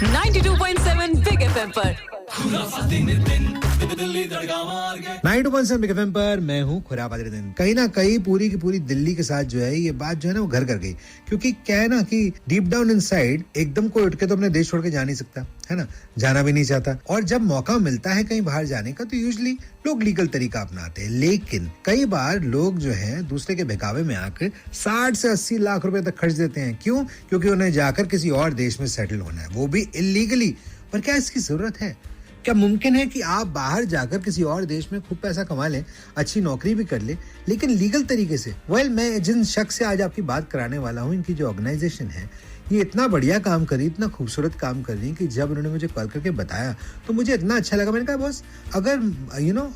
92.7 big FM पर 92.7 big FM पर मैं हूँ खुरापाती दिन। कहीं ना कहीं पूरी की पूरी दिल्ली के साथ जो है ये बात जो है ना वो घर कर गई, क्योंकि क्या है ना कि डीप डाउन इनसाइड एकदम कोई उठ के तो अपने देश छोड़ के जा नहीं सकता है ना, जाना भी नहीं चाहता। और जब मौका मिलता है कहीं बाहर जाने का तो यूजुअली लोग लीगल तरीका अपनाते हैं, लेकिन कई बार लोग जो है दूसरे के बहकावे में आकर 60 से 80 लाख रुपए तक खर्च देते हैं। क्यों? क्योंकि उन्हें जाकर किसी और देश में सेटल होना है, वो भी इलीगली। पर क्या इसकी जरूरत है? क्या मुमकिन है कि आप बाहर जाकर किसी और देश में खूब पैसा कमा लें, अच्छी नौकरी भी कर लें, लेकिन लीगल तरीके से? मैं जिन शख्स से आज आपकी बात कराने वाला हूं, इनकी जो ऑर्गेनाइजेशन है ये इतना बढ़िया काम कर रही, इतना खूबसूरत काम कर रही कि जब उन्होंने मुझे कॉल करके बताया तो मुझे इतना अच्छा लगा। मैंने कहा बॉस, अगर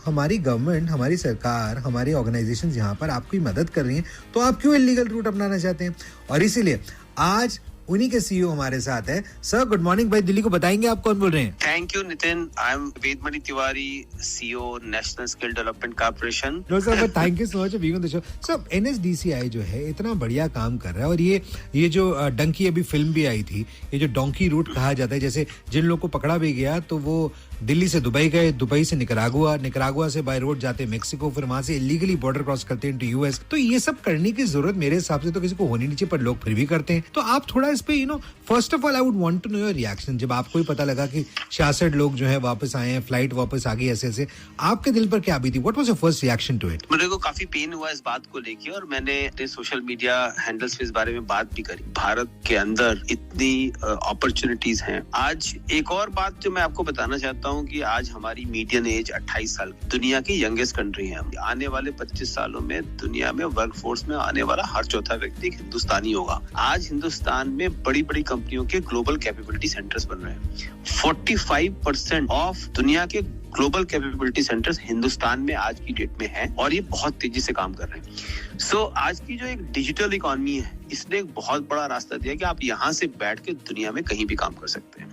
हमारी गवर्नमेंट, हमारी सरकार, हमारी ऑर्गेनाइजेशन यहाँ पर आपकी मदद कर रही है तो आप क्यों इलीगल रूट अपनाना चाहते हैं? और इसीलिए आज उन्हीं के सीईओ हमारे साथ है। सर गुड मॉर्निंग भाई, दिल्ली को बताएंगे आप कौन बोल रहे हैं? Thank you Nitin, I am Vedmani Tiwari, CEO National Skill Development Corporation. No sir, thank you so much for being on the show. Sir एनएसडीसीआई जो है इतना बढ़िया काम कर रहा है, और ये जो डंकी अभी फिल्म भी आई थी, ये जो डोंकी रूट कहा जाता है, जैसे जिन लोगों को पकड़ा भी गया तो वो दिल्ली से दुबई गए, दुबई से निकरागुआ से बाय रोड जाते मेक्सिको, फिर वहां से इलीगली बॉर्डर क्रॉस करते हैं इनटू यूएस। तो ये सब करने की जरूरत मेरे हिसाब से तो किसी को होनी नहीं चाहिए, पर लोग फिर भी करते हैं। तो आप थोड़ा इस पे first of all I would want to know your reaction. जब आपको ही पता लगा कि 66 लोग जो है वापस आए हैं, फ्लाइट वापस आ गई, ऐसे आपके दिल पर क्या बीती? What was your first reaction to it? मेरे को काफी पेन हुआ इस बात को लेके, और मैंने अपने सोशल मीडिया हैंडल्स पे इस बारे में बात भी करी। भारत के अंदर इतनी अपॉर्चुनिटीज हैं। आज एक और बात जो मैं आपको बताना चाहता हूँ कि आज हमारी मीडियन एज 28 साल, दुनिया की यंगेस्ट कंट्री है। आने वाले 25 सालों में दुनिया में वर्कफोर्स में आने वाला हर चौथा व्यक्ति हिंदुस्तानी होगा। आज हिंदुस्तान में बड़ी बड़ी कंपनियों के ग्लोबल कैपेबिलिटी सेंटर्स बन रहे हैं। 45% ऑफ दुनिया के ग्लोबल कैपेबिलिटी सेंटर्स हिंदुस्तान में आज की डेट में है, और ये बहुत तेजी से काम कर रहे हैं। सो आज की जो एक डिजिटल इकोनॉमी है, इसने एक बहुत बड़ा रास्ता दिया कि आप यहाँ से बैठ के दुनिया में कहीं भी काम कर सकते हैं।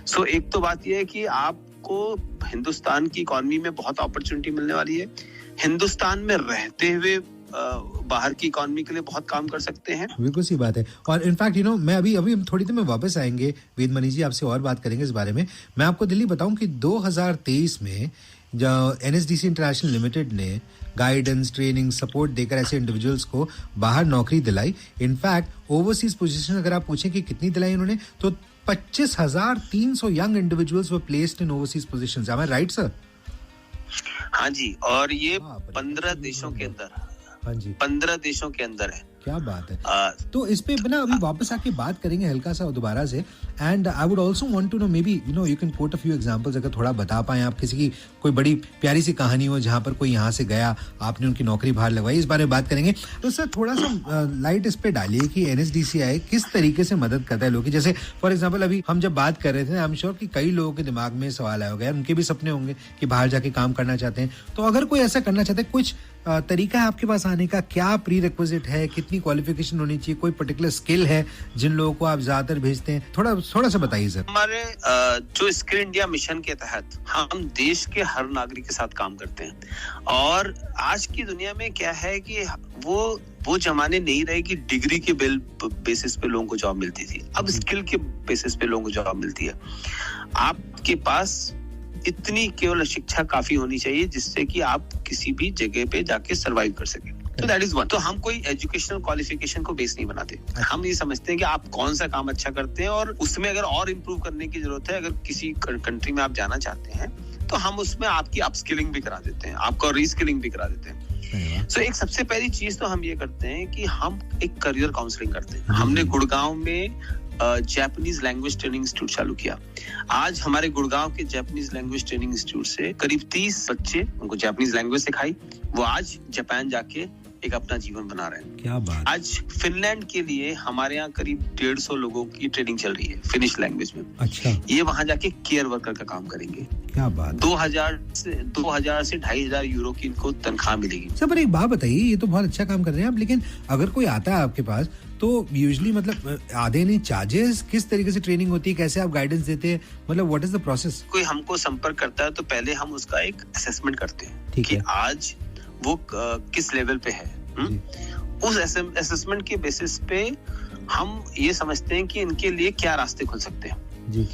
सो एक तो बात यह है कि आपको हिंदुस्तान की इकोनॉमी में बहुत अपॉर्चुनिटी मिलने वाली है। हिंदुस्तान में रहते हुए बाहर की इकोनॉमी के लिए बहुत काम कर सकते हैं। बिल्कुल सी बात है। और इनफैक्ट मैं अभी थोड़ी देर में वापस आएंगे वेदमणि जी, आपसे और बात करेंगे इस बारे में। मैं आपको दिल्ली बताऊं कि 2023 में जो एनएसडीसी इंटरनेशनल लिमिटेड ने गाइडेंस, ट्रेनिंग, सपोर्ट देकर ऐसे इंडिविजुअल्स को बाहर नौकरी दिलाई। इनफैक्ट ओवरसीज पोजीशन अगर आप पूछें कि कितनी दिलाई उन्होंने, तो 25,300 young individuals were placed in overseas positions. Am I right sir? हाँ जी, और ये 15 देशों के अंदर, हाँ जी 15 देशों के अंदर है। क्या बात है। तो इस पे ना अभी वापस आके बात करेंगे हल्का सा दोबारा से। And I would also want to know, maybe you can quote a few examples, अगर थोड़ा बता पाए आप, किसी की कोई बड़ी प्यारी सी कहानी हो जहां पर कोई यहाँ से गया, आपने उनकी नौकरी बाहर लगवाई, इस बारे में बात करेंगे। तो सर थोड़ा सा लाइट इस पे डालिए कि एनएसडीसीआई किस तरीके से मदद करता है लोगों की। जैसे फॉर एग्जाम्पल अभी हम जब बात कर रहे थे, आई एम श्योर कि कई लोगों के दिमाग में सवाल आया होगा, उनके भी सपने होंगे कि बाहर जाके काम करना चाहते हैं। तो अगर कोई ऐसा करना चाहते हैं, कुछ तरीका है आपके पास आने का? क्या प्री रिक्विजिट है? कितनी क्वालिफिकेशन होनी चाहिए? कोई पर्टिकुलर स्किल है जिन लोगों को आप ज्यादातर भेजते हैं? थोड़ा सा बताइए सर। हमारे जो स्किल इंडिया मिशन के तहत हम देश के हर नागरिक के साथ काम करते हैं। और आज की दुनिया में क्या है कि वो जमाने नहीं रहे कि डिग्री के बेसिस पे लोगों को जॉब मिलती थी। अब स्किल के बेसिस पे लोगों को जॉब मिलती है। आपके पास इतनी केवल शिक्षा काफी होनी चाहिए जिससे कि आप किसी भी जगह पे जाके सरवाइव कर सके। तो दैट इज वन। तो हम कोई एजुकेशनल क्वालिफिकेशन को बेस नहीं बनाते। हम ये समझते हैं कि आप कौन सा काम अच्छा करते हैं, और उसमें अगर और इम्प्रूव करने की जरूरत है, अगर किसी कंट्री में आप जाना चाहते हैं तो हम उसमें आपकी अपस्किलिंग भी करा देते हैं, आपका रीस्किलिंग भी करा देते हैं। सो एक सबसे पहली चीज तो हम ये करते हैं कि हम एक करियर काउंसलिंग करते हैं। हमने गुड़गांव में जापानीज लैंग्वेज ट्रेनिंग इंस्टीट्यूट चालू किया। आज हमारे गुड़गांव के जापानीज लैंग्वेज ट्रेनिंग इंस्टीट्यूट से करीब 30 बच्चे, उनको जापानीज लैंग्वेज सिखाई, वो आज जापान जाके एक अपना जीवन बना रहे हैं। क्या बात। आज फिनलैंड के लिए हमारे यहाँ करीब 150 लोगों की ट्रेनिंग चल रही है फिनिश लैंग्वेज में। अच्छा। ये वहाँ जाके केयर वर्कर का काम करेंगे। क्या बात। 2000 से 2,500 यूरो की इनको तनख्वाह मिलेगी। सर पर एक बात बताइए, ये तो बहुत अच्छा काम कर रहे हैं आप, लेकिन अगर कोई आता है आपके पास तो यूजुअली आधे नहीं चार्जेस, किस तरीके से ट्रेनिंग होती है, कैसे आप गाइडेंस देते हैं, व्हाट इज द प्रोसेस? कोई हमको संपर्क करता है तो पहले हम उसका एक असेसमेंट करते हैं कि आज वो किस लेवल पे है। उस असेसमेंट के बेसिस पे हम ये समझते हैं कि इनके लिए क्या रास्ते खुल सकते हैं। जी।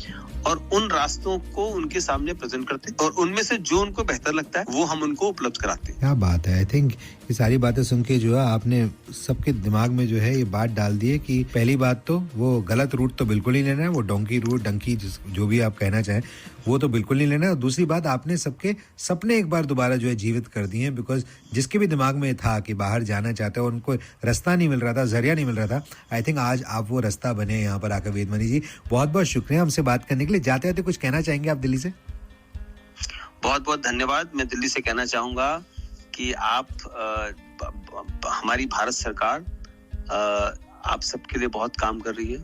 और उन रास्तों को उनके सामने प्रेजेंट करते हैं और उनमें से जो उनको बेहतर लगता है वो हम उनको उपलब्ध कराते हैं। क्या बात है। आई थिंक ये सारी बातें सुन के जो है आपने सबके दिमाग में जो है ये बात डाल दी है कि पहली बात तो वो गलत रूट तो बिल्कुल नहीं लेना है, वो डोंकी रूट, डंकी, जो भी आप कहना चाहें वो तो बिल्कुल नहीं लेना है। और दूसरी बात, आपने सबके सपने एक बार दोबारा जो है जीवित कर दिए हैं, बिकॉज जिसके भी दिमाग में था कि बाहर जाना चाहते हो, उनको रास्ता नहीं मिल रहा था, जरिया नहीं मिल रहा था, आई थिंक आज आप वो रास्ता बने यहाँ पर आकर। वेदमणि जी, बहुत बहुत शुक्रिया हमसे बात करने के लिए। जाते जाते कुछ कहना चाहेंगे आप दिल्ली से? बहुत बहुत धन्यवाद। मैं दिल्ली से कहना चाहूंगा कि आप हमारी भारत सरकार आप सबके लिए बहुत काम कर रही है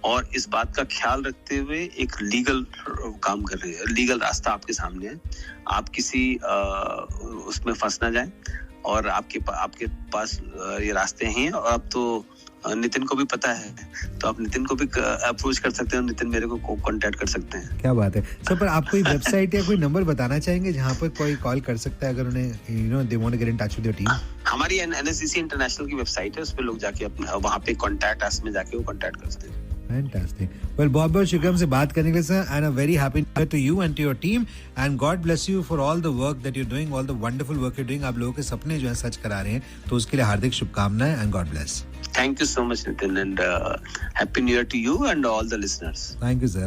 और इस बात का ख्याल रखते हुए एक लीगल काम कर रही है। लीगल रास्ता आपके सामने है, आप किसी उसमें फंस ना जाएं और आपके पास ये रास्ते हैं। और अब तो नितिन को भी पता है, तो आप नितिन को भी अप्रोच कर सकते हो, नितिन मेरे को कांटेक्ट कर सकते हैं। क्या बात है सर। पर आप कोई वेबसाइट या कोई नंबर बताना चाहेंगे जहां पर कोई कॉल कर सकता है अगर उन्हें they want to get in touch with your team? हमारी NSCC इंटरनेशनल की वेबसाइट है, उस पे लोग जाके अपने वहां पे कांटेक्ट अस में जाके वो कांटेक्ट कर सकते हैं। Fantastic. Well, बहुत-बहुत शुक्रिया हमसे बात करने के लिए sir, and a very happy new year to you and to your team, and God bless you for all the work that you're doing, all the wonderful work you're doing. आप लोगों के सपने जो है सच करा रहे हैं, तो उसके लिए हार्दिक शुभकामनाएं and God bless. Thank you so much, Nitin, and happy new year to you and all the listeners. Thank you, sir.